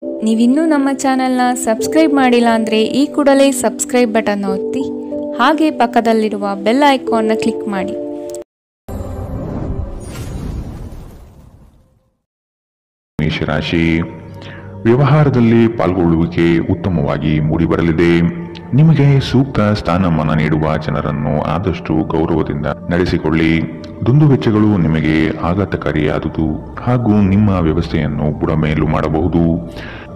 ನೀವಿನ್ನೂ ನಮ್ಮ ಚಾನೆಲ್ನ ಸಬ್ಸ್ಕ್ರೈಬ್ ಮಾಡಿಲ್ಲ ಅಂದರೆ ಈ ಕೂಡಲೇ ಸಬ್ಸ್ಕ್ರೈಬ್ ಬಟನ್ ಒತ್ತಿ ಹಾಗೆ ಪಕ್ಕದಲ್ಲಿರುವ ಬೆಲ್ ಐಕಾನ್ನ ಕ್ಲಿಕ್ ಮಾಡಿ. ಮೇಷರಾಶಿ, ವ್ಯವಹಾರದಲ್ಲಿ ಪಾಲ್ಗೊಳ್ಳುವಿಕೆ ಉತ್ತಮವಾಗಿ ಮೂಡಿಬರಲಿದೆ. ನಿಮಗೆ ಸೂಕ್ತ ಸ್ಥಾನಮಾನ ನೀಡುವ ಜನರನ್ನು ಆದಷ್ಟು ಗೌರವದಿಂದ ನಡೆಸಿಕೊಳ್ಳಿ. ದುಂದುವೆಚ್ಚಗಳು ನಿಮಗೆ ಆಘಾತಕಾರಿಯಾದುದು ಹಾಗೂ ನಿಮ್ಮ ವ್ಯವಸ್ಥೆಯನ್ನು ಬುಡಮೇಲು ಮಾಡಬಹುದು.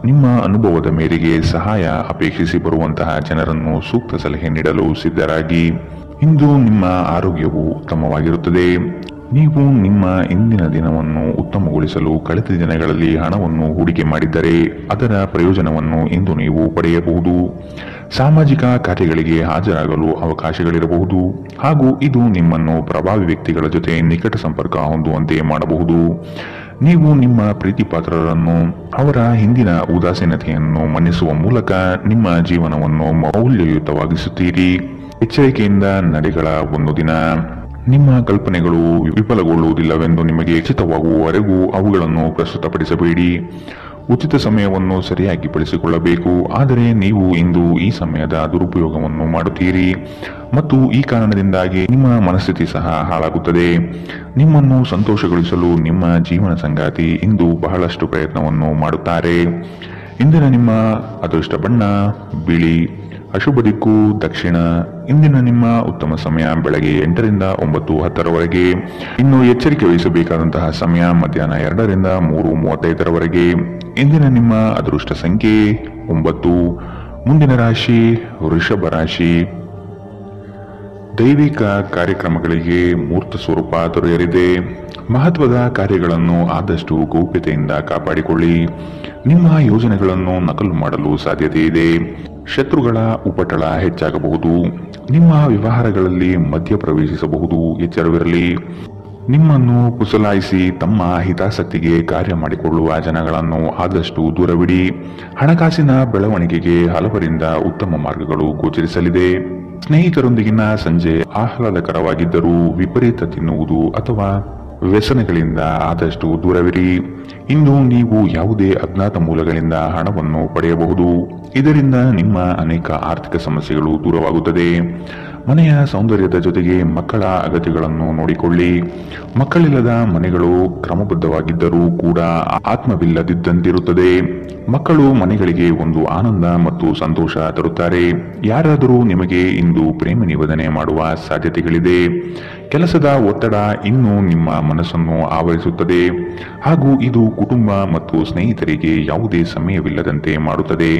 ನಿಮ್ಮ ಅನುಭವದ ಮೇರೆಗೆ ಸಹಾಯ ಅಪೇಕ್ಷಿಸಿ ಬರುವಂತಹ ಜನರನ್ನು ಸೂಕ್ತ ಸಲಹೆ ನೀಡಲು ಸಿದ್ಧರಾಗಿ. ಇಂದು ನಿಮ್ಮ ಆರೋಗ್ಯವು ಉತ್ತಮವಾಗಿರುತ್ತದೆ. ನೀವು ನಿಮ್ಮ ಇಂದಿನ ದಿನವನ್ನು ಉತ್ತಮಗೊಳಿಸಲು ಕಳೆದ ದಿನಗಳಲ್ಲಿ ಹಣವನ್ನು ಹೂಡಿಕೆ ಮಾಡಿದ್ದರೆ ಅದರ ಪ್ರಯೋಜನವನ್ನು ಇಂದು ನೀವು ಪಡೆಯಬಹುದು. ಸಾಮಾಜಿಕ ಕಾರ್ಯಗಳಿಗೆ ಹಾಜರಾಗಲು ಅವಕಾಶಗಳಿರಬಹುದು ಹಾಗೂ ಇದು ನಿಮ್ಮನ್ನು ಪ್ರಭಾವಿ ವ್ಯಕ್ತಿಗಳ ಜೊತೆ ನಿಕಟ ಸಂಪರ್ಕ ಹೊಂದುವಂತೆ ಮಾಡಬಹುದು. ನೀವು ನಿಮ್ಮ ಪ್ರೀತಿಪಾತ್ರರನ್ನು ಅವರ ಹಿಂದಿನ ಉದಾಸೀನತೆಯನ್ನು ಮನ್ನಿಸುವ ಮೂಲಕ ನಿಮ್ಮ ಜೀವನವನ್ನು ಮೌಲ್ಯಯುತವಾಗಿಸುತ್ತೀರಿ. ಎಚ್ಚರಿಕೆಯಿಂದ ನಡೆಗಳ ಒಂದು ದಿನ. ನಿಮ್ಮ ಕಲ್ಪನೆಗಳು ವಿಫಲಗೊಳ್ಳುವುದಿಲ್ಲವೆಂದು ನಿಮಗೆ ಖಚಿತವಾಗುವವರೆಗೂ ಅವುಗಳನ್ನು ಪ್ರಸ್ತುತಪಡಿಸಬೇಡಿ. ಉಚಿತ ಸಮಯವನ್ನು ಸರಿಯಾಗಿ ಬಳಸಿಕೊಳ್ಳಬೇಕು. ಆದರೆ ನೀವು ಇಂದು ಈ ಸಮಯದ ದುರುಪಯೋಗವನ್ನು ಮಾಡುತ್ತೀರಿ ಮತ್ತು ಈ ಕಾರಣದಿಂದಾಗಿ ನಿಮ್ಮ ಮನಸ್ಥಿತಿ ಸಹ ಹಾಳಾಗುತ್ತದೆ. ನಿಮ್ಮನ್ನು ಸಂತೋಷಗೊಳಿಸಲು ನಿಮ್ಮ ಜೀವನ ಸಂಗಾತಿ ಇಂದು ಬಹಳಷ್ಟು ಪ್ರಯತ್ನವನ್ನು ಮಾಡುತ್ತಾರೆ. ಇಂದಿನ ನಿಮ್ಮ ಅದೃಷ್ಟ ಬಣ್ಣ ಬಿಳಿ. ಅಶುಭ ದಿಕ್ಕು ದಕ್ಷಿಣ. ಇಂದಿನ ನಿಮ್ಮ ಉತ್ತಮ ಸಮಯ ಬೆಳಗ್ಗೆ 8 ರಿಂದ 9:10ರವರೆಗೆ. ಇನ್ನು ಎಚ್ಚರಿಕೆ ವಹಿಸಬೇಕಾದಂತಹ ಸಮಯ ಮಧ್ಯಾಹ್ನ 2 ರಿಂದ 3:35ರವರೆಗೆ. ಇಂದಿನ ನಿಮ್ಮ ಅದೃಷ್ಟ ಸಂಖ್ಯೆ 9. ಮುಂದಿನ ರಾಶಿ ವೃಷಭ ರಾಶಿ. ದೈವಿಕ ಕಾರ್ಯಕ್ರಮಗಳಿಗೆ ಮೂರ್ತ ಸ್ವರೂಪ ದೊರೆಯಲಿದೆ. ಮಹತ್ವದ ಕಾರ್ಯಗಳನ್ನು ಆದಷ್ಟು ಗೌಪ್ಯತೆಯಿಂದ ಕಾಪಾಡಿಕೊಳ್ಳಿ. ನಿಮ್ಮ ಯೋಜನೆಗಳನ್ನು ನಕಲು ಮಾಡಲು ಸಾಧ್ಯತೆ ಇದೆ. ಶತ್ರುಗಳ ಉಪಟಳ ಹೆಚ್ಚಾಗಬಹುದು. ನಿಮ್ಮ ವ್ಯವಹಾರಗಳಲ್ಲಿ ಮಧ್ಯ ಪ್ರವೇಶಿಸಬಹುದು. ಎಚ್ಚರವಿರಲಿ. ನಿಮ್ಮನ್ನು ಪುಸಲಾಯಿಸಿ ತಮ್ಮ ಹಿತಾಸಕ್ತಿಗೆ ಕಾರ್ಯ ಮಾಡಿಕೊಳ್ಳುವ ಜನಗಳನ್ನು ಆದಷ್ಟು ದೂರವಿಡಿ. ಹಣಕಾಸಿನ ಬೆಳವಣಿಗೆಗೆ ಹಲವರಿಂದ ಉತ್ತಮ ಮಾರ್ಗಗಳು ಗೋಚರಿಸಲಿದೆ. ಸ್ನೇಹಿತರೊಂದಿಗಿನ ಸಂಜೆ ಆಹ್ಲಾದಕರವಾಗಿದ್ದರೂ ವಿಪರೀತ ತಿನ್ನುವುದು ಅಥವಾ ವ್ಯಸನಗಳಿಂದ ಆದಷ್ಟು ದೂರವಿರಿ. ಇಂದು ನೀವು ಯಾವುದೇ ಅಜ್ಞಾತ ಮೂಲಗಳಿಂದ ಹಣವನ್ನು ಪಡೆಯಬಹುದು. ಇದರಿಂದ ನಿಮ್ಮ ಅನೇಕ ಆರ್ಥಿಕ ಸಮಸ್ಯೆಗಳು ದೂರವಾಗುತ್ತದೆ. ಮನೆಯ ಸೌಂದರ್ಯದ ಜೊತೆಗೆ ಮಕ್ಕಳ ಅಗತ್ಯಗಳನ್ನು ನೋಡಿಕೊಳ್ಳಿ. ಮಕ್ಕಳಿಲ್ಲದ ಮನೆಗಳು ಕ್ರಮಬದ್ಧವಾಗಿದ್ದರೂ ಕೂಡ ಆತ್ಮವಿಲ್ಲದಿದ್ದಂತಿರುತ್ತದೆ. ಮಕ್ಕಳು ಮನೆಗಳಿಗೆ ಒಂದು ಆನಂದ ಮತ್ತು ಸಂತೋಷ ತರುತ್ತಾರೆ. ಯಾರಾದರೂ ನಿಮಗೆ ಇಂದು ಪ್ರೇಮ ನಿವೇದನೆ ಮಾಡುವ ಸಾಧ್ಯತೆಗಳಿದೆ. ಕೆಲಸದ ಒತ್ತಡ ಇನ್ನೂ ನಿಮ್ಮ ಮನಸ್ಸನ್ನು ಆವರಿಸುತ್ತದೆ ಹಾಗೂ ಇದು ಕುಟುಂಬ ಮತ್ತು ಸ್ನೇಹಿತರಿಗೆ ಯಾವುದೇ ಸಮಯವಿಲ್ಲದಂತೆ ಮಾಡುತ್ತದೆ.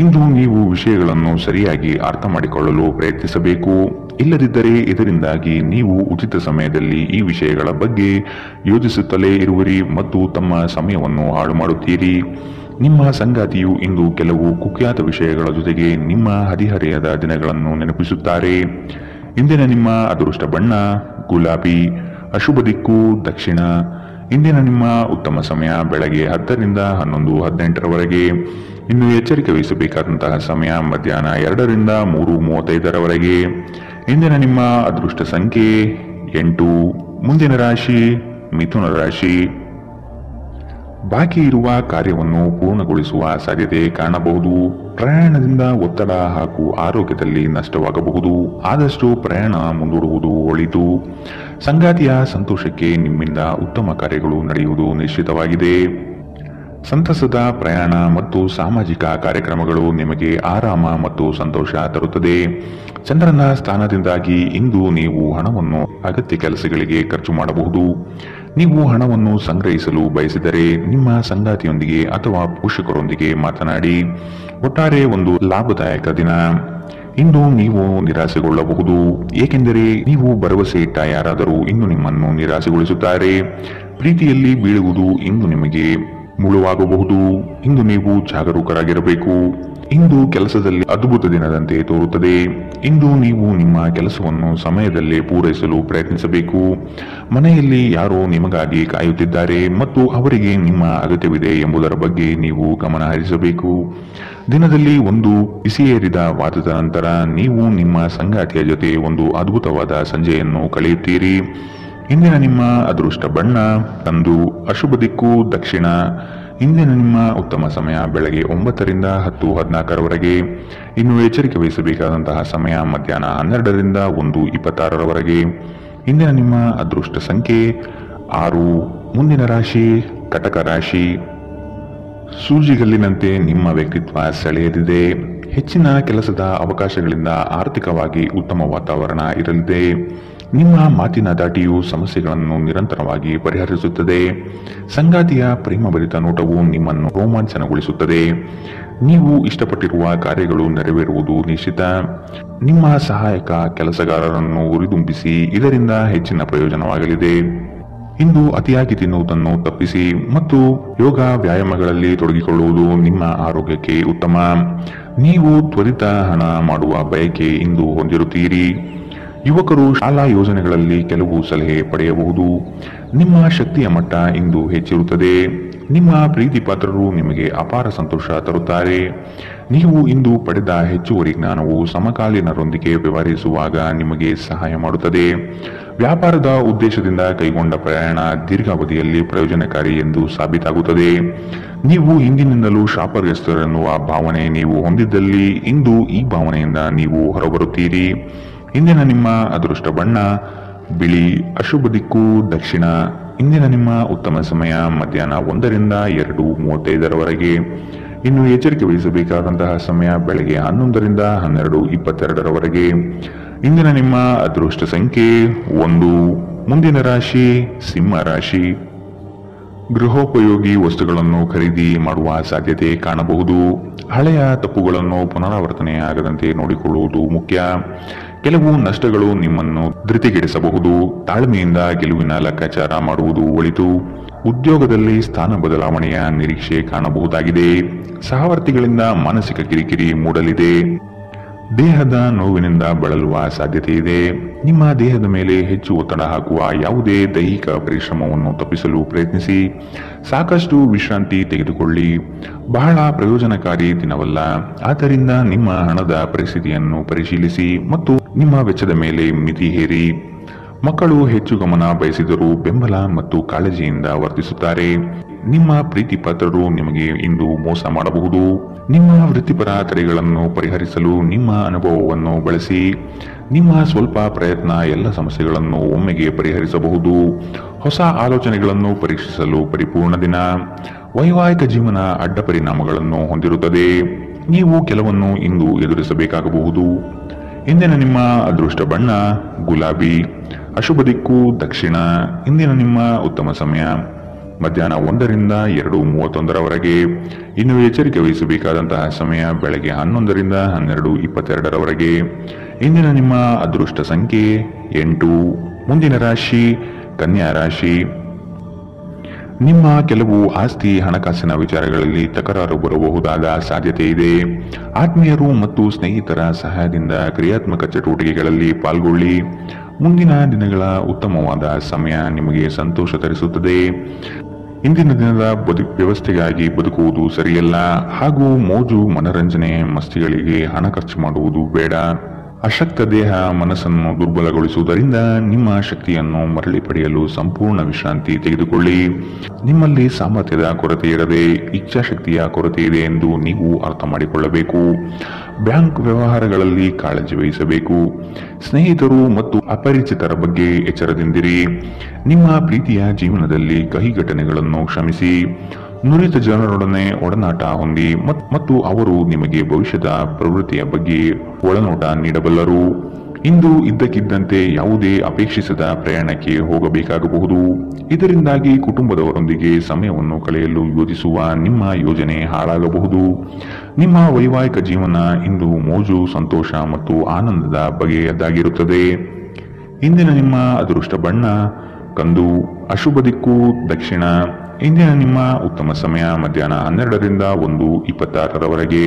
ಇಂದು ನೀವು ವಿಷಯಗಳನ್ನು ಸರಿಯಾಗಿ ಅರ್ಥ ಮಾಡಿಕೊಳ್ಳಲು ಪ್ರಯತ್ನಿಸಬೇಕು. ಇಲ್ಲದಿದ್ದರೆ ಇದರಿಂದಾಗಿ ನೀವು ಉಚಿತ ಸಮಯದಲ್ಲಿ ಈ ವಿಷಯಗಳ ಬಗ್ಗೆ ಯೋಚಿಸುತ್ತಲೇ ಇರುವಿರಿ ಮತ್ತು ತಮ್ಮ ಸಮಯವನ್ನು ಹಾಳು ಮಾಡುತ್ತೀರಿ. ನಿಮ್ಮ ಸಂಗಾತಿಯು ಇಂದು ಕೆಲವು ಕುಖ್ಯಾತ ವಿಷಯಗಳ ಜೊತೆಗೆ ನಿಮ್ಮ ಹದಿಹರೆಯದ ದಿನಗಳನ್ನು ನೆನಪಿಸುತ್ತಾರೆ. ಇಂದಿನ ನಿಮ್ಮ ಅದೃಷ್ಟ ಬಣ್ಣ ಗುಲಾಬಿ. ಅಶುಭ ದಿಕ್ಕು ದಕ್ಷಿಣ. ಇಂದಿನ ನಿಮ್ಮ ಉತ್ತಮ ಸಮಯ ಬೆಳಗ್ಗೆ 10 ರಿಂದ 11:18ರವರೆಗೆ. ಇನ್ನು ಎಚ್ಚರಿಕೆ ವಹಿಸಬೇಕಾದಂತಹ ಸಮಯ ಮಧ್ಯಾಹ್ನ 2 ರಿಂದ 3:35ರವರೆಗೆ. ಇಂದಿನ ನಿಮ್ಮ ಅದೃಷ್ಟ ಸಂಖ್ಯೆ 8. ಮುಂದಿನ ರಾಶಿ ಮಿಥುನ ರಾಶಿ. ಬಾಕಿ ಇರುವ ಕಾರ್ಯವನ್ನು ಪೂರ್ಣಗೊಳಿಸುವ ಸಾಧ್ಯತೆ ಕಾಣಬಹುದು. ಪ್ರಯಾಣದಿಂದ ಒತ್ತಡ ಹಾಗೂ ಆರೋಗ್ಯದಲ್ಲಿ ನಷ್ಟವಾಗಬಹುದು. ಆದಷ್ಟು ಪ್ರಯಾಣ ಮುಂದೂಡುವುದು ಒಳಿತು. ಸಂಗಾತಿಯ ಸಂತೋಷಕ್ಕೆ ನಿಮ್ಮಿಂದ ಉತ್ತಮ ಕಾರ್ಯಗಳು ನಡೆಯುವುದು ನಿಶ್ಚಿತವಾಗಿದೆ. ಸಂತಸದ ಪ್ರಯಾಣ ಮತ್ತು ಸಾಮಾಜಿಕ ಕಾರ್ಯಕ್ರಮಗಳು ನಿಮಗೆ ಆರಾಮ ಮತ್ತು ಸಂತೋಷ ತರುತ್ತದೆ. ಚಂದ್ರನ ಸ್ಥಾನದಿಂದಾಗಿ ಇಂದು ನೀವು ಹಣವನ್ನು ಅಗತ್ಯ ಕೆಲಸಗಳಿಗೆ ಖರ್ಚು ಮಾಡಬಹುದು. ನೀವು ಹಣವನ್ನು ಸಂಗ್ರಹಿಸಲು ಬಯಸಿದರೆ ನಿಮ್ಮ ಸಂಗಾತಿಯೊಂದಿಗೆ ಅಥವಾ ಪೋಷಕರೊಂದಿಗೆ ಮಾತನಾಡಿ. ಒಟ್ಟಾರೆ ಒಂದು ಲಾಭದಾಯಕ ದಿನ. ಇಂದು ನೀವು ನಿರಾಸೆಗೊಳ್ಳಬಹುದು, ಏಕೆಂದರೆ ನೀವು ಭರವಸೆ ಇಟ್ಟ ಯಾರಾದರೂ ಇಂದು ನಿಮ್ಮನ್ನು ನಿರಾಸೆಗೊಳಿಸುತ್ತಾರೆ. ಪ್ರೀತಿಯಲ್ಲಿ ಬೀಳುವುದು ಇಂದು ನಿಮಗೆ ಮುಳುವಾಗಬಹುದು. ಇಂದು ನೀವು ಜಾಗರೂಕರಾಗಿರಬೇಕು. ಇಂದು ಕೆಲಸದಲ್ಲಿ ಅದ್ಭುತ ದಿನದಂತೆ ತೋರುತ್ತದೆ. ಇಂದು ನೀವು ನಿಮ್ಮ ಕೆಲಸವನ್ನು ಸಮಯದಲ್ಲೇ ಪೂರೈಸಲು ಪ್ರಯತ್ನಿಸಬೇಕು. ಮನೆಯಲ್ಲಿ ಯಾರೋ ನಿಮಗಾಗಿ ಕಾಯುತ್ತಿದ್ದಾರೆ ಮತ್ತು ಅವರಿಗೆ ನಿಮ್ಮ ಅಗತ್ಯವಿದೆ ಎಂಬುದರ ಬಗ್ಗೆ ನೀವು ಗಮನ ಹರಿಸಬೇಕು. ದಿನದಲ್ಲಿ ಒಂದು ಬಿಸಿಯೇರಿದ ವಾದದ ನಂತರ ನೀವು ನಿಮ್ಮ ಸಂಗಾತಿಯ ಜೊತೆ ಒಂದು ಅದ್ಭುತವಾದ ಸಂಜೆಯನ್ನು ಕಳೆಯುತ್ತೀರಿ. ಇಂದಿನ ನಿಮ್ಮ ಅದೃಷ್ಟ ಬಣ್ಣ ಕಂದು. ಅಶುಭ ದಿಕ್ಕು ದಕ್ಷಿಣ. ಇಂದಿನ ನಿಮ್ಮ ಉತ್ತಮ ಸಮಯ ಬೆಳಗ್ಗೆ 9ರಿಂದ 10:14ರವರೆಗೆ. ಇನ್ನು ಎಚ್ಚರಿಕೆ ವಹಿಸಬೇಕಾದಂತಹ ಸಮಯ ಮಧ್ಯಾಹ್ನ 12ರಿಂದ 1:26ರವರೆಗೆ. ಇಂದಿನ ನಿಮ್ಮ ಅದೃಷ್ಟ ಸಂಖ್ಯೆ 6. ಮುಂದಿನ ರಾಶಿ ಕಟಕ ರಾಶಿ. ಸೂಜಿಗಲ್ಲಿನಂತೆ ನಿಮ್ಮ ವ್ಯಕ್ತಿತ್ವ ಸೆಳೆಯಲಿದೆ. ಹೆಚ್ಚಿನ ಕೆಲಸದ ಅವಕಾಶಗಳಿಂದ ಆರ್ಥಿಕವಾಗಿ ಉತ್ತಮ ವಾತಾವರಣ ಇರಲಿದೆ. ನಿಮ್ಮ ಮಾತಿನ ದಾಟಿಯು ಸಮಸ್ಯೆಗಳನ್ನು ನಿರಂತರವಾಗಿ ಪರಿಹರಿಸುತ್ತದೆ. ಸಂಗಾತಿಯ ಪ್ರೇಮಭರಿತ ನೋಟವು ನಿಮ್ಮನ್ನು ರೋಮಾಂಚನಗೊಳಿಸುತ್ತದೆ. ನೀವು ಇಷ್ಟಪಟ್ಟಿರುವ ಕಾರ್ಯಗಳು ನೆರವೇರುವುದು ನಿಶ್ಚಿತ. ನಿಮ್ಮ ಸಹಾಯಕ ಕೆಲಸಗಾರರನ್ನು ಉರಿದುಂಬಿಸಿ, ಇದರಿಂದ ಹೆಚ್ಚಿನ ಪ್ರಯೋಜನವಾಗಲಿದೆ. ಇಂದು ಅತಿಯಾಗಿ ತಿನ್ನುವುದನ್ನು ತಪ್ಪಿಸಿ ಮತ್ತು ಯೋಗ ವ್ಯಾಯಾಮಗಳಲ್ಲಿ ತೊಡಗಿಕೊಳ್ಳುವುದು ನಿಮ್ಮ ಆರೋಗ್ಯಕ್ಕೆ ಉತ್ತಮ. ನೀವು ತ್ವರಿತ ಹಣ ಮಾಡುವ ಬಯಕೆ ಇಂದು ಹೊಂದಿರುತ್ತೀರಿ. ಯುವಕರು ಶಾಲಾ ಯೋಜನೆಗಳಲ್ಲಿ ಕೆಲವು ಸಲಹೆ ಪಡೆಯಬಹುದು. ನಿಮ್ಮ ಶಕ್ತಿಯ ಮಟ್ಟ ಇಂದು ಹೆಚ್ಚಿರುತ್ತದೆ. ನಿಮ್ಮ ಪ್ರೀತಿ ಪಾತ್ರರು ನಿಮಗೆ ಅಪಾರ ಸಂತೋಷ ತರುತ್ತಾರೆ. ನೀವು ಇಂದು ಪಡೆದ ಹೆಚ್ಚುವರಿ ಜ್ಞಾನವು ಸಮಕಾಲೀನರೊಂದಿಗೆ ವ್ಯವಹರಿಸುವಾಗ ನಿಮಗೆ ಸಹಾಯ ಮಾಡುತ್ತದೆ. ವ್ಯಾಪಾರದ ಉದ್ದೇಶದಿಂದ ಕೈಗೊಂಡ ಪ್ರಯಾಣ ದೀರ್ಘಾವಧಿಯಲ್ಲಿ ಪ್ರಯೋಜನಕಾರಿ ಎಂದು ಸಾಬೀತಾಗುತ್ತದೆ. ನೀವು ಹಿಂದಿನಿಂದಲೂ ಶಾಪಗ್ರಸ್ತರೆನ್ನುವ ಭಾವನೆ ನೀವು ಹೊಂದಿದ್ದಲ್ಲಿ ಇಂದು ಈ ಭಾವನೆಯಿಂದ ನೀವು ಹೊರಬರುತ್ತೀರಿ. ಇಂದಿನ ನಿಮ್ಮ ಅದೃಷ್ಟ ಬಣ್ಣ ಬಿಳಿ. ಅಶುಭ ದಿಕ್ಕು ದಕ್ಷಿಣ. ಇಂದಿನ ನಿಮ್ಮ ಉತ್ತಮ ಸಮಯ ಮಧ್ಯಾಹ್ನ 1ರಿಂದ 2:35ರವರೆಗೆ. ಇನ್ನು ಎಚ್ಚರಿಕೆ ವಹಿಸಬೇಕಾದಂತಹ ಸಮಯ ಬೆಳಗ್ಗೆ 11ರಿಂದ 12:22ರವರೆಗೆ. ಇಂದಿನ ನಿಮ್ಮ ಅದೃಷ್ಟ ಸಂಖ್ಯೆ 1. ಮುಂದಿನ ರಾಶಿ ಸಿಂಹ ರಾಶಿ. ಗೃಹೋಪಯೋಗಿ ವಸ್ತುಗಳನ್ನು ಖರೀದಿ ಮಾಡುವ ಸಾಧ್ಯತೆ ಕಾಣಬಹುದು. ಹಳೆಯ ತಪ್ಪುಗಳನ್ನು ಪುನರಾವರ್ತನೆ ಆಗದಂತೆ ನೋಡಿಕೊಳ್ಳುವುದು ಮುಖ್ಯ. ಕೆಲವು ನಷ್ಟಗಳು ನಿಮ್ಮನ್ನು ಧೃತಿಗೆಡಿಸಬಹುದು. ತಾಳ್ಮೆಯಿಂದ ಗೆಲುವಿನ ಲೆಕ್ಕಾಚಾರ ಮಾಡುವುದು ಒಳಿತು. ಉದ್ಯೋಗದಲ್ಲಿ ಸ್ಥಾನ ಬದಲಾವಣೆಯ ನಿರೀಕ್ಷೆ ಕಾಣಬಹುದಾಗಿದೆ. ಸಹವರ್ತಿಗಳಿಂದ ಮಾನಸಿಕ ಕಿರಿಕಿರಿ ಮೂಡಲಿದೆ. ದೇಹದ ನೋವಿನಿಂದ ಬಳಲುವ ಸಾಧ್ಯತೆ ಇದೆ. ನಿಮ್ಮ ದೇಹದ ಮೇಲೆ ಹೆಚ್ಚು ಒತ್ತಡ ಹಾಕುವ ಯಾವುದೇ ದೈಹಿಕ ಪರಿಶ್ರಮವನ್ನು ತಪ್ಪಿಸಲು ಪ್ರಯತ್ನಿಸಿ. ಸಾಕಷ್ಟು ವಿಶ್ರಾಂತಿ ತೆಗೆದುಕೊಳ್ಳಿ. ಬಹಳ ಪ್ರಯೋಜನಕಾರಿ ದಿನವಲ್ಲ. ಆದ್ದರಿಂದ ನಿಮ್ಮ ಹಣದ ಪರಿಸ್ಥಿತಿಯನ್ನು ಪರಿಶೀಲಿಸಿ ಮತ್ತು ನಿಮ್ಮ ವೆಚ್ಚದ ಮೇಲೆ ಮಿತಿ ಹೇರಿ. ಮಕ್ಕಳು ಹೆಚ್ಚು ಗಮನ ಬಯಸಿದರೂ ಬೆಂಬಲ ಮತ್ತು ಕಾಳಜಿಯಿಂದ ವರ್ತಿಸುತ್ತಾರೆ. ನಿಮ್ಮ ಪ್ರೀತಿ ಪಾತ್ರರು ನಿಮಗೆ ಇಂದು ಮೋಸ ಮಾಡಬಹುದು. ನಿಮ್ಮ ವೃತ್ತಿಪರ ತಡೆಗಳನ್ನು ಪರಿಹರಿಸಲು ನಿಮ್ಮ ಅನುಭವವನ್ನು ಬಳಸಿ. ನಿಮ್ಮ ಸ್ವಲ್ಪ ಪ್ರಯತ್ನ ಎಲ್ಲ ಸಮಸ್ಯೆಗಳನ್ನು ಒಮ್ಮೆಗೆ ಪರಿಹರಿಸಬಹುದು. ಹೊಸ ಆಲೋಚನೆಗಳನ್ನು ಪರೀಕ್ಷಿಸಲು ಪರಿಪೂರ್ಣ ದಿನ. ವೈವಾಹಿಕ ಜೀವನ ಅಡ್ಡ ಪರಿಣಾಮಗಳನ್ನು ಹೊಂದಿರುತ್ತದೆ. ನೀವು ಕೆಲವನ್ನು ಇಂದು ಎದುರಿಸಬೇಕಾಗಬಹುದು. ಇಂದಿನ ನಿಮ್ಮ ಅದೃಷ್ಟ ಬಣ್ಣ ಗುಲಾಬಿ. ಅಶುಭ ದಿಕ್ಕು ದಕ್ಷಿಣ. ಇಂದಿನ ನಿಮ್ಮ ಉತ್ತಮ ಸಮಯ ಮಧ್ಯಾಹ್ನ 1ರಿಂದ 2:31ರವರೆಗೆ. ಇನ್ನು ಎಚ್ಚರಿಕೆ ವಹಿಸಬೇಕಾದಂತಹ ಸಮಯ ಬೆಳಗ್ಗೆ 11ರಿಂದ 12:22ರವರೆಗೆ. ಇಂದಿನ ನಿಮ್ಮ ಅದೃಷ್ಟ ಸಂಖ್ಯೆ 8. ಮುಂದಿನ ರಾಶಿ ಕನ್ಯಾ ರಾಶಿ. ನಿಮ್ಮ ಕೆಲವು ಆಸ್ತಿ ಹಣಕಾಸಿನ ವಿಚಾರಗಳಲ್ಲಿ ತಕರಾರು ಬರಬಹುದಾದ ಸಾಧ್ಯತೆ ಇದೆ. ಆತ್ಮೀಯರು ಮತ್ತು ಸ್ನೇಹಿತರ ಸಹಾಯದಿಂದ ಕ್ರಿಯಾತ್ಮಕ ಚಟುವಟಿಕೆಗಳಲ್ಲಿ ಪಾಲ್ಗೊಳ್ಳಿ. ಮುಂದಿನ ದಿನಗಳ ಉತ್ತಮವಾದ ಸಮಯ ನಿಮಗೆ ಸಂತೋಷ ತರಿಸುತ್ತದೆ. ಇಂದಿನ ದಿನದ ವ್ಯವಸ್ಥೆಗಾಗಿ ಬದುಕುವುದು ಸರಿಯಲ್ಲ ಹಾಗೂ ಮೋಜು ಮನರಂಜನೆ ಮಸ್ತಿಗಳಿಗೆ ಹಣ ಖರ್ಚು ಮಾಡುವುದು ಬೇಡ. ಅಶಕ್ತ ದೇಹ ಮನಸ್ಸನ್ನು ದುರ್ಬಲಗೊಳಿಸುವುದರಿಂದ ನಿಮ್ಮ ಶಕ್ತಿಯನ್ನು ಮರಳಿ ಪಡೆಯಲು ಸಂಪೂರ್ಣ ವಿಶ್ರಾಂತಿ ತೆಗೆದುಕೊಳ್ಳಿ. ನಿಮ್ಮಲ್ಲಿ ಸಾಮರ್ಥ್ಯದ ಕೊರತೆ ಇರದೆ ಇಚ್ಛಾಶಕ್ತಿಯ ಕೊರತೆ ಇದೆ ಎಂದು ನೀವು ಅರ್ಥ ಮಾಡಿಕೊಳ್ಳಬೇಕು. ಬ್ಯಾಂಕ್ ವ್ಯವಹಾರಗಳಲ್ಲಿ ಕಾಳಜಿ ವಹಿಸಬೇಕು. ಸ್ನೇಹಿತರು ಮತ್ತು ಅಪರಿಚಿತರ ಬಗ್ಗೆ ಎಚ್ಚರದಿಂದಿರಿ. ನಿಮ್ಮ ಪ್ರೀತಿಯ ಜೀವನದಲ್ಲಿ ಕಹಿ ಘಟನೆಗಳನ್ನು ಕ್ಷಮಿಸಿ. ನುರಿತ ಜನರೊಡನೆ ಒಡನಾಟ ಹೊಂದಿ ಮತ್ತು ಅವರು ನಿಮಗೆ ಭವಿಷ್ಯದ ಪ್ರವೃತ್ತಿಯ ಬಗ್ಗೆ ಒಳನೋಟ ನೀಡಬಲ್ಲರು. ಇಂದು ಇದ್ದಕ್ಕಿದ್ದಂತೆ ಯಾವುದೇ ಅಪೇಕ್ಷಿಸದ ಪ್ರಯಾಣಕ್ಕೆ ಹೋಗಬೇಕಾಗಬಹುದು. ಇದರಿಂದಾಗಿ ಕುಟುಂಬದವರೊಂದಿಗೆ ಸಮಯವನ್ನು ಕಳೆಯಲು ಯೋಜಿಸುವ ನಿಮ್ಮ ಯೋಜನೆ ಹಾಳಾಗಬಹುದು. ನಿಮ್ಮ ವೈವಾಹಿಕ ಜೀವನ ಇಂದು ಮೋಜು ಸಂತೋಷ ಮತ್ತು ಆನಂದದ ಬಗೆಯದಾಗಿರುತ್ತದೆ. ಇಂದಿನ ನಿಮ್ಮ ಅದೃಷ್ಟ ಬಣ್ಣ ಕಂದು. ಅಶುಭ ದಿಕ್ಕು ದಕ್ಷಿಣ. ಇಂದಿನ ನಿಮ್ಮ ಉತ್ತಮ ಸಮಯ ಮಧ್ಯಾಹ್ನ 12ರಿಂದ 1:26ರವರೆಗೆ.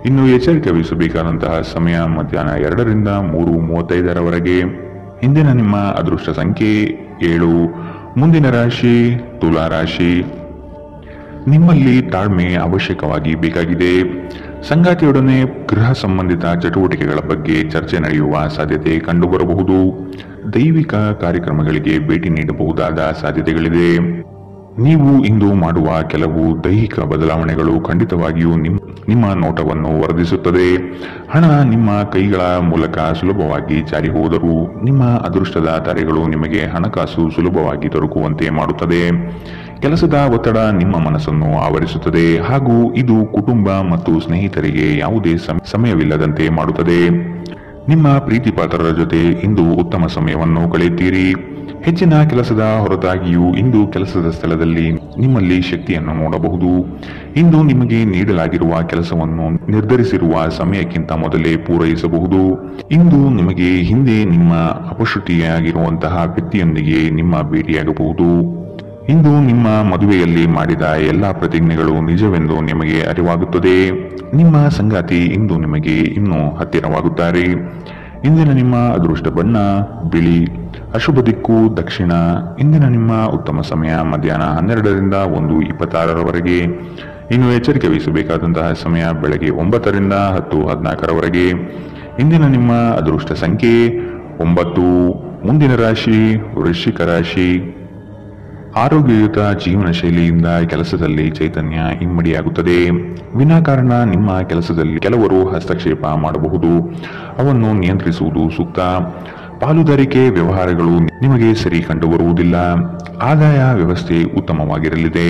ಇನ್ನು ಎಚ್ಚರಿಕೆ ವಹಿಸಬೇಕಾದಂತಹ ಸಮಯ ಮಧ್ಯಾಹ್ನ 2ರಿಂದ 3:35ರವರೆಗೆ. ಇಂದಿನ ನಿಮ್ಮ ಅದೃಷ್ಟ ಸಂಖ್ಯೆ 7. ಮುಂದಿನ ರಾಶಿ ತುಲಾ ರಾಶಿ. ನಿಮ್ಮಲ್ಲಿ ತಾಳ್ಮೆ ಅವಶ್ಯಕವಾಗಿ ಬೇಕಾಗಿದೆ. ಸಂಗಾತಿಯೊಡನೆ ಗೃಹ ಸಂಬಂಧಿತ ಚಟುವಟಿಕೆಗಳ ಬಗ್ಗೆ ಚರ್ಚೆ ನಡೆಯುವ ಸಾಧ್ಯತೆ ಕಂಡುಬರಬಹುದು. ದೈವಿಕ ಕಾರ್ಯಕ್ರಮಗಳಿಗೆ ಭೇಟಿ ನೀಡಬಹುದಾದ ಸಾಧ್ಯತೆಗಳಿದೆ. ನೀವು ಇಂದು ಮಾಡುವ ಕೆಲವು ದೈಹಿಕ ಬದಲಾವಣೆಗಳು ಖಂಡಿತವಾಗಿಯೂ ನಿಮ್ಮ ನೋಟವನ್ನು ವರ್ಧಿಸುತ್ತದೆ. ಹಣ ನಿಮ್ಮ ಕೈಗಳ ಮೂಲಕ ಸುಲಭವಾಗಿ ಜಾರಿ ಹೋದರೂ ನಿಮ್ಮ ಅದೃಷ್ಟದ ತಾರೆಗಳು ನಿಮಗೆ ಹಣಕಾಸು ಸುಲಭವಾಗಿ ದೊರಕುವಂತೆ ಮಾಡುತ್ತದೆ. ಕೆಲಸದ ಒತ್ತಡ ನಿಮ್ಮ ಮನಸ್ಸನ್ನು ಆವರಿಸುತ್ತದೆ ಹಾಗೂ ಇದು ಕುಟುಂಬ ಮತ್ತು ಸ್ನೇಹಿತರಿಗೆ ಯಾವುದೇ ಸಮಯವಿಲ್ಲದಂತೆ ಮಾಡುತ್ತದೆ. ನಿಮ್ಮ ಪ್ರೀತಿ ಪಾತ್ರರ ಜೊತೆ ಇಂದು ಉತ್ತಮ ಸಮಯವನ್ನು ಕಳೆಯುತ್ತೀರಿ. ಹೆಚ್ಚಿನ ಕೆಲಸದ ಹೊರತಾಗಿಯೂ ಇಂದು ಕೆಲಸದ ಸ್ಥಳದಲ್ಲಿ ನಿಮ್ಮಲ್ಲಿ ಶಕ್ತಿಯನ್ನು ನೋಡಬಹುದು. ಇಂದು ನಿಮಗೆ ನೀಡಲಾಗಿರುವ ಕೆಲಸವನ್ನು ನಿರ್ಧರಿಸಿರುವ ಸಮಯಕ್ಕಿಂತ ಮೊದಲೇ ಪೂರೈಸಬಹುದು. ಇಂದು ನಿಮಗೆ ಹಿಂದೆ ನಿಮ್ಮ ಅಪಶ್ರುತಿಯಾಗಿರುವಂತಹ ವ್ಯಕ್ತಿಯೊಂದಿಗೆ ನಿಮ್ಮ ಭೇಟಿಯಾಗಬಹುದು. ಇಂದು ನಿಮ್ಮ ಮದುವೆಯಲ್ಲಿ ಮಾಡಿದ ಎಲ್ಲಾ ಪ್ರತಿಜ್ಞೆಗಳು ನಿಜವೆಂದು ನಿಮಗೆ ಅರಿವಾಗುತ್ತದೆ. ನಿಮ್ಮ ಸಂಗಾತಿ ಇಂದು ನಿಮಗೆ ಇನ್ನೂ ಹತ್ತಿರವಾಗುತ್ತಾರೆ. ಇಂದಿನ ನಿಮ್ಮ ಅದೃಷ್ಟ ಬಣ್ಣ ಬಿಳಿ. ಅಶುಭ ದಿಕ್ಕು ದಕ್ಷಿಣ. ಇಂದಿನ ನಿಮ್ಮ ಉತ್ತಮ ಸಮಯ ಮಧ್ಯಾಹ್ನ 12ರಿಂದ 1:26ರವರೆಗೆ. ಇನ್ನು ಎಚ್ಚರಿಕೆ ವಹಿಸಬೇಕಾದಂತಹ ಸಮಯ ಬೆಳಗ್ಗೆ 9ರಿಂದ 10:14ರವರೆಗೆ. ಇಂದಿನ ನಿಮ್ಮ ಅದೃಷ್ಟ ಸಂಖ್ಯೆ 9. ಮುಂದಿನ ರಾಶಿ ವೃಶ್ಚಿಕ ರಾಶಿ. ಆರೋಗ್ಯಯುತ ಜೀವನ ಶೈಲಿಯಿಂದ ಕೆಲಸದಲ್ಲಿ ಚೈತನ್ಯ ಇಮ್ಮಡಿಯಾಗುತ್ತದೆ. ವಿನಾಕಾರಣ ನಿಮ್ಮ ಕೆಲಸದಲ್ಲಿ ಕೆಲವರು ಹಸ್ತಕ್ಷೇಪ ಮಾಡಬಹುದು. ಅವನ್ನು ನಿಯಂತ್ರಿಸುವುದು ಸೂಕ್ತ. ಪಾಲುದಾರಿಕೆ ವ್ಯವಹಾರಗಳು ನಿಮಗೆ ಸರಿ ಕಂಡುಬರುವುದಿಲ್ಲ. ಆದಾಯ ವ್ಯವಸ್ಥೆ ಉತ್ತಮವಾಗಿರಲಿದೆ.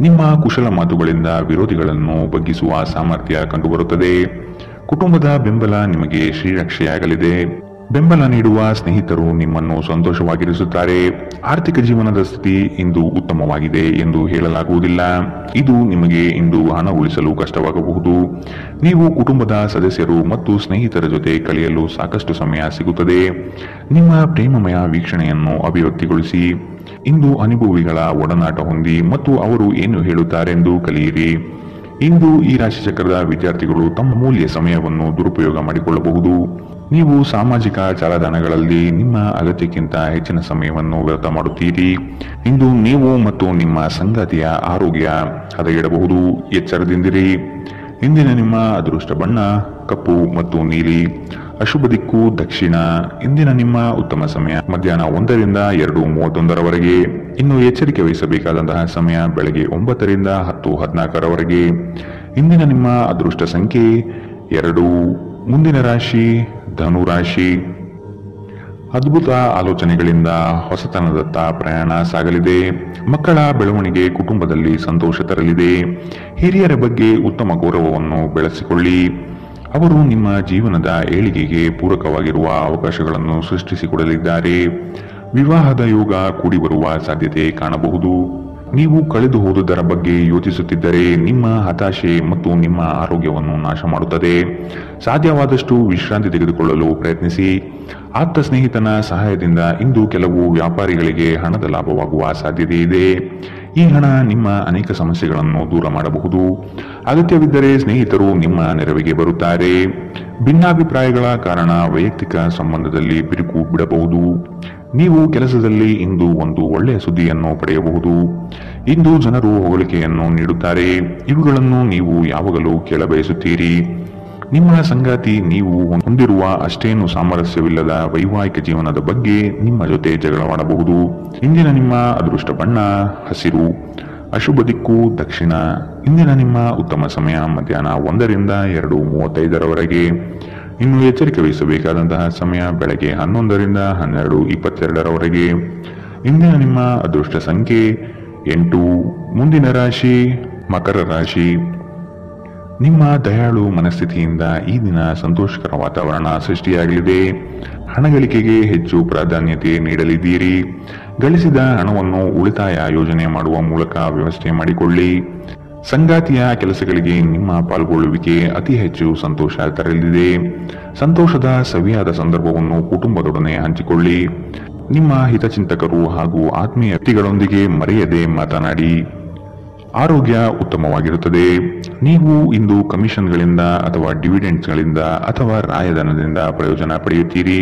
ನಿಮ್ಮ ಕುಶಲ ಮಾತುಗಳಿಂದ ವಿರೋಧಿಗಳನ್ನು ಬಗ್ಗಿಸುವ ಸಾಮರ್ಥ್ಯ ಕಂಡುಬರುತ್ತದೆ. ಕುಟುಂಬದ ಬೆಂಬಲ ನಿಮಗೆ ಶ್ರೀರಕ್ಷೆಯಾಗಲಿದೆ. ಬೆಂಬಲ ನೀಡುವ ಸ್ನೇಹಿತರು ನಿಮ್ಮನ್ನು ಸಂತೋಷವಾಗಿರಿಸುತ್ತಾರೆ. ಆರ್ಥಿಕ ಜೀವನದ ಸ್ಥಿತಿ ಇಂದು ಉತ್ತಮವಾಗಿದೆ ಎಂದು ಹೇಳಲಾಗುವುದಿಲ್ಲ. ಇದು ನಿಮಗೆ ಇಂದು ಹಣ ಉಳಿಸಲು ಕಷ್ಟವಾಗಬಹುದು. ನೀವು ಕುಟುಂಬದ ಸದಸ್ಯರು ಮತ್ತು ಸ್ನೇಹಿತರ ಜೊತೆ ಕಳೆಯಲು ಸಾಕಷ್ಟು ಸಮಯ ಸಿಗುತ್ತದೆ. ನಿಮ್ಮ ಪ್ರೇಮಮಯ ವೀಕ್ಷಣೆಯನ್ನು ಅಭಿವ್ಯಕ್ತಿಗೊಳಿಸಿ. ಇಂದು ಅನುಭವಿಗಳ ಒಡನಾಟ ಹೊಂದಿ ಮತ್ತು ಅವರು ಏನು ಹೇಳುತ್ತಾರೆಂದು ಕಲಿಯಿರಿ. ಇಂದು ಈ ರಾಶಿಚಕ್ರದ ವಿದ್ಯಾರ್ಥಿಗಳು ತಮ್ಮ ಮೂಲ್ಯ ಸಮಯವನ್ನು ದುರುಪಯೋಗ ಮಾಡಿಕೊಳ್ಳಬಹುದು. ನೀವು ಸಾಮಾಜಿಕ ಜಾಲತಾಣಗಳಲ್ಲಿ ನಿಮ್ಮ ಅಗತ್ಯಕ್ಕಿಂತ ಹೆಚ್ಚಿನ ಸಮಯವನ್ನು ವ್ಯರ್ಥ ಮಾಡುತ್ತೀರಿ. ಇಂದು ನೀವು ಮತ್ತು ನಿಮ್ಮ ಸಂಗಾತಿಯ ಆರೋಗ್ಯ ಹದಗೆಡಬಹುದು. ಎಚ್ಚರದಿಂದಿರಿ. ಇಂದಿನ ನಿಮ್ಮ ಅದೃಷ್ಟ ಬಣ್ಣ ಕಪ್ಪು ಮತ್ತು ನೀಲಿ. ಅಶುಭ ದಿಕ್ಕು ದಕ್ಷಿಣ. ಇಂದಿನ ನಿಮ್ಮ ಉತ್ತಮ ಸಮಯ ಮಧ್ಯಾಹ್ನ 1ರಿಂದ 2:31ರವರೆಗೆ. ಇನ್ನು ಎಚ್ಚರಿಕೆ ವಹಿಸಬೇಕಾದಂತಹ ಸಮಯ ಬೆಳಗ್ಗೆ 9ರಿಂದ 10:14ರವರೆಗೆ. ಇಂದಿನ ನಿಮ್ಮ ಅದೃಷ್ಟ ಸಂಖ್ಯೆ 2. ಮುಂದಿನ ರಾಶಿ ಧನುರಾಶಿ. ಅದ್ಭುತ ಆಲೋಚನೆಗಳಿಂದ ಹೊಸತನದತ್ತ ಪ್ರಯಾಣ ಸಾಗಲಿದೆ. ಮಕ್ಕಳ ಬೆಳವಣಿಗೆ ಕುಟುಂಬದಲ್ಲಿ ಸಂತೋಷ ತರಲಿದೆ. ಹಿರಿಯರ ಬಗ್ಗೆ ಉತ್ತಮ ಗೌರವವನ್ನು ಬೆಳೆಸಿಕೊಳ್ಳಿ. ಅವರು ನಿಮ್ಮ ಜೀವನದ ಏಳಿಗೆಗೆ ಪೂರಕವಾಗಿರುವ ಅವಕಾಶಗಳನ್ನು ಸೃಷ್ಟಿಸಿಕೊಡಲಿದ್ದಾರೆ. ವಿವಾಹದ ಯೋಗ ಕೂಡಿ ಬರುವ ಸಾಧ್ಯತೆ ಕಾಣಬಹುದು. ನೀವು ಕಳೆದು ಹೋದುದರ ಬಗ್ಗೆ ಯೋಚಿಸುತ್ತಿದ್ದರೆ ನಿಮ್ಮ ಹತಾಶೆ ಮತ್ತು ನಿಮ್ಮ ಆರೋಗ್ಯವನ್ನು ನಾಶ ಮಾಡುತ್ತದೆ. ಸಾಧ್ಯವಾದಷ್ಟು ವಿಶ್ರಾಂತಿ ತೆಗೆದುಕೊಳ್ಳಲು ಪ್ರಯತ್ನಿಸಿ. ಆಪ್ತ ಸ್ನೇಹಿತನ ಸಹಾಯದಿಂದ ಇಂದು ಕೆಲವು ವ್ಯಾಪಾರಿಗಳಿಗೆ ಹಣದ ಲಾಭವಾಗುವ ಸಾಧ್ಯತೆ ಇದೆ. ಈ ಹಣ ನಿಮ್ಮ ಅನೇಕ ಸಮಸ್ಯೆಗಳನ್ನು ದೂರ ಮಾಡಬಹುದು. ಅಗತ್ಯವಿದ್ದರೆ ಸ್ನೇಹಿತರು ನಿಮ್ಮ ನೆರವಿಗೆ ಬರುತ್ತಾರೆ. ಭಿನ್ನಾಭಿಪ್ರಾಯಗಳ ಕಾರಣ ವೈಯಕ್ತಿಕ ಸಂಬಂಧದಲ್ಲಿ ಬಿರುಕು ಬಿಡಬಹುದು. ನೀವು ಕೆಲಸದಲ್ಲಿ ಇಂದು ಒಂದು ಒಳ್ಳೆಯ ಸುದ್ದಿಯನ್ನು ಪಡೆಯಬಹುದು. ಇಂದು ಜನರು ಹೊಗಳಿಕೆಯನ್ನು ನೀಡುತ್ತಾರೆ. ಇವುಗಳನ್ನು ನೀವು ಯಾವಾಗಲೂ ಕೇಳಬಯಸುತ್ತೀರಿ. ನಿಮ್ಮ ಸಂಗಾತಿ ನೀವು ಹೊಂದಿರುವ ಅಷ್ಟೇನು ಸಾಮರಸ್ಯವಿಲ್ಲದ ವೈವಾಹಿಕ ಜೀವನದ ಬಗ್ಗೆ ನಿಮ್ಮ ಜೊತೆ ಜಗಳವಾಡಬಹುದು. ಇಂದಿನ ನಿಮ್ಮ ಅದೃಷ್ಟ ಬಣ್ಣ ಹಸಿರು. ಅಶುಭ ದಿಕ್ಕು ದಕ್ಷಿಣ. ಇಂದಿನ ನಿಮ್ಮ ಉತ್ತಮ ಸಮಯ ಮಧ್ಯಾಹ್ನ 1ರಿಂದ 2:35ರವರೆಗೆ. ಇನ್ನು ಎಚ್ಚರಿಕೆ ವಹಿಸಬೇಕಾದಂತಹ ಸಮಯ ಬೆಳಗ್ಗೆ 11ರಿಂದ 12:22ರವರೆಗೆ. ಇಂದಿನ ನಿಮ್ಮ ಅದೃಷ್ಟ ಸಂಖ್ಯೆ 8. ಮುಂದಿನ ರಾಶಿ ಮಕರ ರಾಶಿ. ನಿಮ್ಮ ದಯಾಳು ಮನಸ್ಥಿತಿಯಿಂದ ಈ ದಿನ ಸಂತೋಷಕರ ವಾತಾವರಣ ಸೃಷ್ಟಿಯಾಗಲಿದೆ. ಹಣಗಳಿಕೆಗೆ ಹೆಚ್ಚು ಪ್ರಾಧಾನ್ಯತೆ ನೀಡಲಿದ್ದೀರಿ. ಗಳಿಸಿದ ಹಣವನ್ನು ಉಳಿತಾಯ ಯೋಜನೆ ಮಾಡುವ ಮೂಲಕ ವ್ಯವಸ್ಥೆ ಮಾಡಿಕೊಳ್ಳಿ. ಸಂಗಾತಿಯ ಕೆಲಸಗಳಿಗೆ ನಿಮ್ಮ ಪಾಲ್ಗೊಳ್ಳುವಿಕೆ ಅತಿ ಹೆಚ್ಚು ಸಂತೋಷ ತರಲಿದೆ. ಸಂತೋಷದ ಸವಿಯಾದ ಸಂದರ್ಭವನ್ನು ಕುಟುಂಬದೊಡನೆ ಹಂಚಿಕೊಳ್ಳಿ. ನಿಮ್ಮ ಹಿತಚಿಂತಕರು ಹಾಗೂ ಆತ್ಮೀಯ ವ್ಯಕ್ತಿಗಳೊಂದಿಗೆ ಮರೆಯದೆ ಮಾತನಾಡಿ. ಆರೋಗ್ಯ ಉತ್ತಮವಾಗಿರುತ್ತದೆ. ನೀವು ಇಂದು ಕಮಿಷನ್ಗಳಿಂದ ಅಥವಾ ಡಿವಿಡೆಂಡ್ಸ್ಗಳಿಂದ ಅಥವಾ ರಾಯಧನದಿಂದ ಪ್ರಯೋಜನ ಪಡೆಯುತ್ತೀರಿ.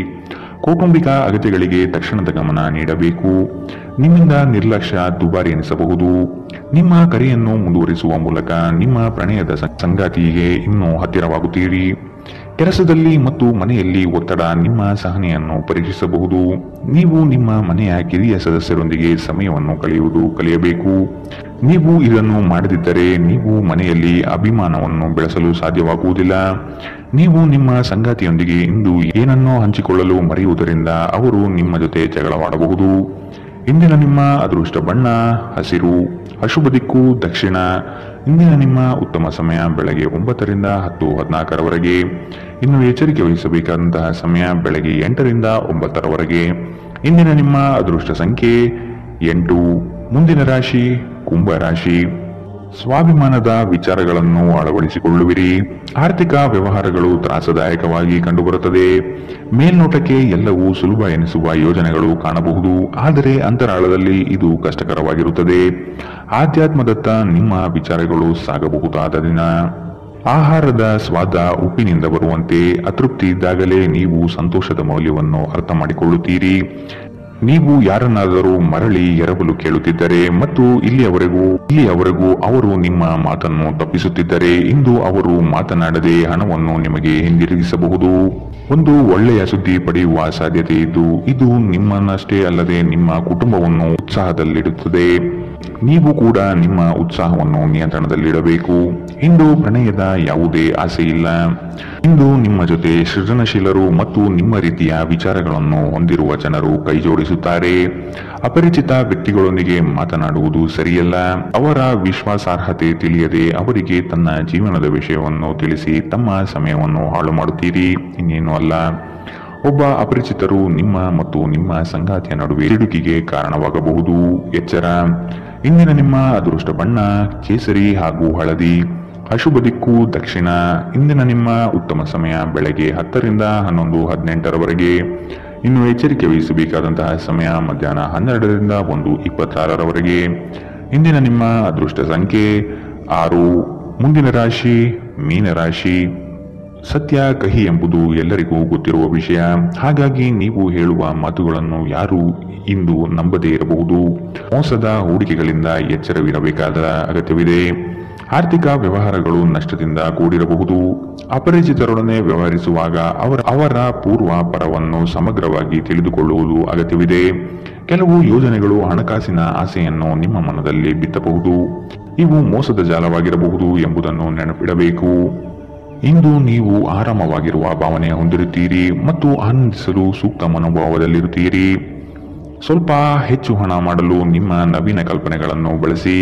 ಕೌಟುಂಬಿಕ ಅಗತ್ಯಗಳಿಗೆ ತಕ್ಷಣದ ಗಮನ ನೀಡಬೇಕು. ನಿಮ್ಮಿಂದ ನಿರ್ಲಕ್ಷ್ಯ ದುಬಾರಿ ಎನಿಸಬಹುದು. ನಿಮ್ಮ ಕರೆಯನ್ನು ಮುಂದುವರಿಸುವ ಮೂಲಕ ನಿಮ್ಮ ಪ್ರಣಯದ ಸಂಗಾತಿಗೆ ಇನ್ನೂ ಹತ್ತಿರವಾಗುತ್ತೀರಿ. ಕೆಲಸದಲ್ಲಿ ಮತ್ತು ಮನೆಯಲ್ಲಿ ಒತ್ತಡ ನಿಮ್ಮ ಸಹನೆಯನ್ನು ಪರೀಕ್ಷಿಸಬಹುದು. ನೀವು ನಿಮ್ಮ ಮನೆಯ ಕಿರಿಯ ಸದಸ್ಯರೊಂದಿಗೆ ಸಮಯವನ್ನು ಕಳೆಯಬೇಕು. ನೀವು ಇದನ್ನು ಮಾಡದಿದ್ದರೆ ನೀವು ಮನೆಯಲ್ಲಿ ಅಭಿಮಾನವನ್ನು ಬೆಳೆಸಲು ಸಾಧ್ಯವಾಗುವುದಿಲ್ಲ. ನೀವು ನಿಮ್ಮ ಸಂಗಾತಿಯೊಂದಿಗೆ ಇಂದು ಏನನ್ನೋ ಹಂಚಿಕೊಳ್ಳಲು ಮರೆಯುವುದರಿಂದ ಅವರು ನಿಮ್ಮ ಜೊತೆ ಜಗಳವಾಡಬಹುದು. ಇಂದಿನ ನಿಮ್ಮ ಅದೃಷ್ಟ ಬಣ್ಣ ಹಸಿರು, ಅಶುಭ ದಿಕ್ಕು ದಕ್ಷಿಣ. ಇಂದಿನ ನಿಮ್ಮ ಉತ್ತಮ ಸಮಯ ಬೆಳಗ್ಗೆ 9 ರಿಂದ 10:14 ಇನ್ನು ಎಚ್ಚರಿಕೆ ವಹಿಸಬೇಕಾದಂತಹ ಸಮಯ ಬೆಳಗ್ಗೆ 8 ರಿಂದ 9 ಇಂದಿನ ನಿಮ್ಮ ಅದೃಷ್ಟ ಸಂಖ್ಯೆ 8. ಮುಂದಿನ ರಾಶಿ ಕುಂಭ ರಾಶಿ. ಸ್ವಾಭಿಮಾನದ ವಿಚಾರಗಳನ್ನು ಅಳವಡಿಸಿಕೊಳ್ಳುವಿರಿ. ಆರ್ಥಿಕ ವ್ಯವಹಾರಗಳು ತ್ರಾಸದಾಯಕವಾಗಿ ಕಂಡುಬರುತ್ತದೆ. ಮೇಲ್ನೋಟಕ್ಕೆ ಎಲ್ಲವೂ ಸುಲಭ ಎನಿಸುವ ಯೋಜನೆಗಳು ಕಾಣಬಹುದು, ಆದರೆ ಅಂತರಾಳದಲ್ಲಿ ಇದು ಕಷ್ಟಕರವಾಗಿರುತ್ತದೆ. ಆಧ್ಯಾತ್ಮದತ್ತ ನಿಮ್ಮ ವಿಚಾರಗಳು ಸಾಗಬಹುದಾದ ದಿನ. ಆಹಾರದ ಸ್ವಾದ ಉಪ್ಪಿನಿಂದ ಬರುವಂತೆ ಅತೃಪ್ತಿ ಇದ್ದಾಗಲೇ ನೀವು ಸಂತೋಷದ ಮೌಲ್ಯವನ್ನು ಅರ್ಥ ಮಾಡಿಕೊಳ್ಳುತ್ತೀರಿ. ನೀವು ಯಾರನ್ನಾದರೂ ಮರಳಿ ಎರವಲು ಕೇಳುತ್ತಿದ್ದರೆ ಮತ್ತು ಇಲ್ಲಿಯವರೆಗೂ ಅವರು ನಿಮ್ಮ ಮಾತನ್ನು ತಪ್ಪಿಸುತ್ತಿದ್ದರೆ ಇಂದು ಅವರು ಮಾತನಾಡದೆ ಹಣವನ್ನು ನಿಮಗೆ ಹಿಂದಿರುಗಿಸಬಹುದು. ಒಂದು ಒಳ್ಳೆಯ ಸುದ್ದಿ ಪಡೆಯುವ ಸಾಧ್ಯತೆ ಇದ್ದು ಇದು ನಿಮ್ಮನ್ನಷ್ಟೇ ಅಲ್ಲದೆ ನಿಮ್ಮ ಕುಟುಂಬವನ್ನು ಉತ್ಸಾಹದಲ್ಲಿಡುತ್ತದೆ. ನೀವು ಕೂಡ ನಿಮ್ಮ ಉತ್ಸಾಹವನ್ನು ನಿಯಂತ್ರಣದಲ್ಲಿಡಬೇಕು. ಇಂದು ಪ್ರಣಯದ ಯಾವುದೇ ಆಸೆ ಇಲ್ಲ. ಇಂದು ನಿಮ್ಮ ಜೊತೆ ಸೃಜನಶೀಲರು ಮತ್ತು ನಿಮ್ಮ ರೀತಿಯ ವಿಚಾರಗಳನ್ನು ಹೊಂದಿರುವ ಜನರು ಕೈಜೋಡಿಸುತ್ತಾರೆ. ಅಪರಿಚಿತ ವ್ಯಕ್ತಿಗಳೊಂದಿಗೆ ಮಾತನಾಡುವುದು ಸರಿಯಲ್ಲ. ಅವರ ವಿಶ್ವಾಸಾರ್ಹತೆ ತಿಳಿಯದೆ ಅವರಿಗೆ ತನ್ನ ಜೀವನದ ವಿಷಯವನ್ನು ತಿಳಿಸಿ ತಮ್ಮ ಸಮಯವನ್ನು ಹಾಳು ಮಾಡುತ್ತೀರಿ, ಇನ್ನೇನು ಅಲ್ಲ. ಒಬ್ಬ ಅಪರಿಚಿತರು ನಿಮ್ಮ ಮತ್ತು ನಿಮ್ಮ ಸಂಗಾತಿಯ ನಡುವೆ ತಿರುಗಿಗೆ ಕಾರಣವಾಗಬಹುದು, ಎಚ್ಚರ. ಇಂದಿನ ನಿಮ್ಮ ಅದೃಷ್ಟ ಬಣ್ಣ ಕೇಸರಿ ಹಾಗೂ ಹಳದಿ, ಅಶುಭ ದಿಕ್ಕು ದಕ್ಷಿಣ. ಇಂದಿನ ನಿಮ್ಮ ಉತ್ತಮ ಸಮಯ ಬೆಳಗ್ಗೆ 10 ರಿಂದ 11:18 ಇನ್ನು ಎಚ್ಚರಿಕೆ ವಹಿಸಬೇಕಾದಂತಹ ಸಮಯ ಮಧ್ಯಾಹ್ನ 12 ರಿಂದ 1:26 ಇಂದಿನ ನಿಮ್ಮ ಅದೃಷ್ಟ ಸಂಖ್ಯೆ 6. ಮುಂದಿನ ರಾಶಿ ಮೀನರಾಶಿ. ಸತ್ಯ ಕಹಿ ಎಂಬುದು ಎಲ್ಲರಿಗೂ ಗೊತ್ತಿರುವ ವಿಷಯ. ಹಾಗಾಗಿ ನೀವು ಹೇಳುವ ಮಾತುಗಳನ್ನು ಯಾರು ಇಂದು ನಂಬದೇ ಇರಬಹುದು. ಮೋಸದ ಹೂಡಿಕೆಗಳಿಂದ ಎಚ್ಚರವಿರಬೇಕಾದ ಅಗತ್ಯವಿದೆ. ಆರ್ಥಿಕ ವ್ಯವಹಾರಗಳು ನಷ್ಟದಿಂದ ಕೂಡಿರಬಹುದು. ಅಪರಿಚಿತರೊಡನೆ ವ್ಯವಹರಿಸುವಾಗ ಅವರ ಪೂರ್ವ ಪರವನ್ನು ಸಮಗ್ರವಾಗಿ ತಿಳಿದುಕೊಳ್ಳುವುದು ಅಗತ್ಯವಿದೆ. ಕೆಲವು ಯೋಜನೆಗಳು ಹಣಕಾಸಿನ ಆಸೆಯನ್ನು ನಿಮ್ಮ ಮನದಲ್ಲಿ ಬಿತ್ತಬಹುದು. ಇವು ಮೋಸದ ಜಾಲವಾಗಿರಬಹುದು ಎಂಬುದನ್ನು ನೆನಪಿಡಬೇಕು. ಇಂದು ನೀವು ಆರಾಮವಾಗಿರುವ ಭಾವನೆ ಹೊಂದಿರುತ್ತೀರಿ ಮತ್ತು ಆನಂದಿಸಲು ಸೂಕ್ತ ಮನೋಭಾವದಲ್ಲಿರುತ್ತೀರಿ. ಸ್ವಲ್ಪ ಹೆಚ್ಚು ಹಣ ಮಾಡಲು ನಿಮ್ಮ ನವೀನ ಕಲ್ಪನೆಗಳನ್ನು ಬಳಸಿ.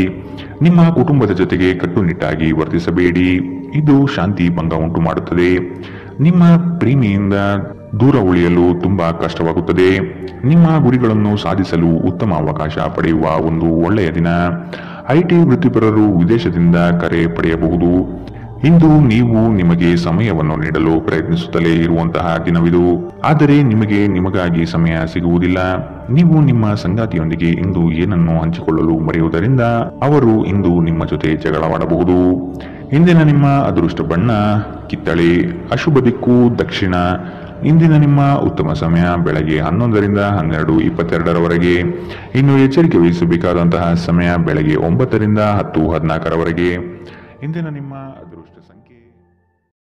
ನಿಮ್ಮ ಕುಟುಂಬದ ಜೊತೆಗೆ ಕಟ್ಟುನಿಟ್ಟಾಗಿ ವರ್ತಿಸಬೇಡಿ, ಇದು ಶಾಂತಿ ಭಂಗ ಉಂಟು ಮಾಡುತ್ತದೆ. ನಿಮ್ಮ ಪ್ರೇಮಿಯಿಂದ ದೂರ ಉಳಿಯಲು ತುಂಬಾ ಕಷ್ಟವಾಗುತ್ತದೆ. ನಿಮ್ಮ ಗುರಿಗಳನ್ನು ಸಾಧಿಸಲು ಉತ್ತಮ ಅವಕಾಶ ಪಡೆಯುವ ಒಂದು ಒಳ್ಳೆಯ ದಿನ. ಐಟಿ ವೃತ್ತಿಪರರು ವಿದೇಶದಿಂದ ಕರೆ ಪಡೆಯಬಹುದು. ಇಂದು ನೀವು ನಿಮಗೆ ಸಮಯವನ್ನು ನೀಡಲು ಪ್ರಯತ್ನಿಸುತ್ತಲೇ ಇರುವಂತಹ ದಿನವಿದು, ಆದರೆ ನಿಮಗಾಗಿ ಸಮಯ ಸಿಗುವುದಿಲ್ಲ. ನೀವು ನಿಮ್ಮ ಸಂಗಾತಿಯೊಂದಿಗೆ ಇಂದು ಏನನ್ನು ಹಂಚಿಕೊಳ್ಳಲು ಮರೆಯುವುದರಿಂದ ಅವರು ಇಂದು ನಿಮ್ಮ ಜೊತೆ ಜಗಳವಾಡಬಹುದು. ಇಂದಿನ ನಿಮ್ಮ ಅದೃಷ್ಟ ಬಣ್ಣ ಕಿತ್ತಳೆ, ಅಶುಭ ದಿಕ್ಕು ದಕ್ಷಿಣ. ಇಂದಿನ ನಿಮ್ಮ ಉತ್ತಮ ಸಮಯ ಬೆಳಗ್ಗೆ 11 ರಿಂದ 12:22 ಇನ್ನು ಎಚ್ಚರಿಕೆ ವಹಿಸಬೇಕಾದಂತಹ ಸಮಯ ಬೆಳಗ್ಗೆ 9 ರಿಂದ 10:14 ಇಂದಿನ ನಿಮ್ಮ ಅದೃಷ್ಟ ಸಂಖ್ಯೆ